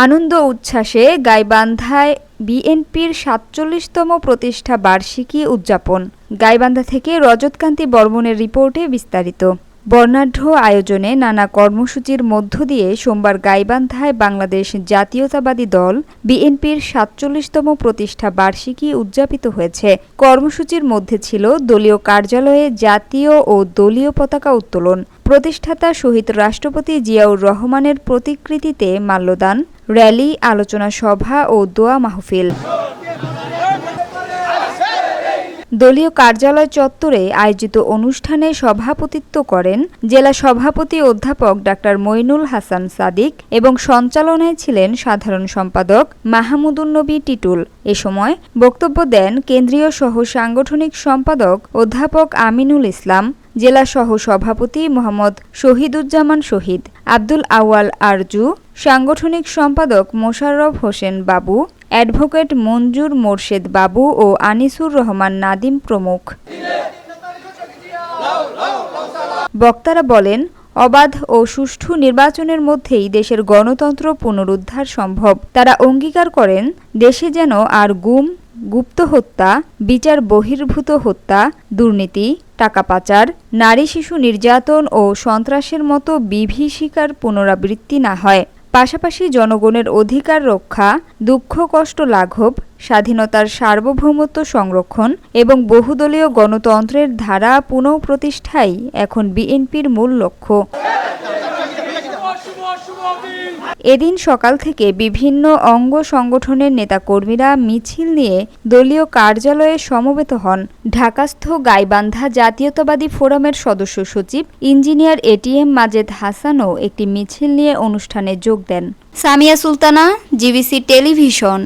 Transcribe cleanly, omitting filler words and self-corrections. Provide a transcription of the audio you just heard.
আনন্দ উচ্ছ্বাসে গাইবান্ধায় বিএনপির ৪৭তম প্রতিষ্ঠা বার্ষিকী উদযাপন। গাইবান্ধা থেকে রজতকান্তি বর্মনের রিপোর্টে বিস্তারিত। বর্ণাঢ্য আয়োজনে নানা কর্মসূচির মধ্য দিয়ে সোমবার গাইবান্ধায় বাংলাদেশ জাতীয়তাবাদী দল বিএনপির ৪৭তম প্রতিষ্ঠা বার্ষিকী উদযাপিত হয়েছে। কর্মসূচির মধ্যে ছিল দলীয় কার্যালয়ে জাতীয় ও দলীয় পতাকা উত্তোলন, প্রতিষ্ঠাতা শহীদ রাষ্ট্রপতি জিয়াউর রহমানের প্রতিকৃতিতে মাল্যদান, র্যালি, আলোচনা সভা ও দোয়া মাহফিল। দলীয় কার্যালয় চত্বরে আয়োজিত অনুষ্ঠানে সভাপতিত্ব করেন জেলা সভাপতি অধ্যাপক ডাক্তার মইনুল হাসান সাদিক এবং সঞ্চালনায় ছিলেন সাধারণ সম্পাদক মাহমুদুন্নবী টিটুল। এ সময় বক্তব্য দেন কেন্দ্রীয় সহ সাংগঠনিক সম্পাদক অধ্যাপক আমিনুল ইসলাম, জেলা সহ সভাপতি মোহাম্মদ শহীদুজ্জামান শহীদ, আব্দুল আওয়াল আরজু, সাংগঠনিক সম্পাদক মোশাররফ হোসেন বাবু, অ্যাডভোকেট মঞ্জুর মোরশেদ বাবু ও আনিসুর রহমান নাদিম প্রমুখ। বক্তারা বলেন, অবাধ ও সুষ্ঠু নির্বাচনের মধ্যেই দেশের গণতন্ত্র পুনরুদ্ধার সম্ভব। তারা অঙ্গীকার করেন, দেশে যেন আর গুম, গুপ্ত হত্যা, বিচার বহির্ভূত হত্যা, দুর্নীতি, টাকা পাচার, নারী শিশু নির্যাতন ও সন্ত্রাসের মতো বিভীষিকার পুনরাবৃত্তি না হয়। পাশাপাশি জনগণের অধিকার রক্ষা, দুঃখ কষ্ট লাঘব, স্বাধীনতার সার্বভৌমত্ব সংরক্ষণ এবং বহুদলীয় গণতন্ত্রের ধারা পুনঃপ্রতিষ্ঠাই এখন বিএনপির মূল লক্ষ্য। এদিন সকাল থেকে বিভিন্ন অঙ্গ সংগঠনের নেতাকর্মীরা মিছিল নিয়ে দলীয় কার্যালয়ে সমবেত হন। ঢাকাস্থ গাইবান্ধা জাতীয়তাবাদী ফোরামের সদস্য সচিব ইঞ্জিনিয়ার এটিএম মাজেদ হাসানও একটি মিছিল নিয়ে অনুষ্ঠানে যোগ দেন। Samia Sultana, GBC television.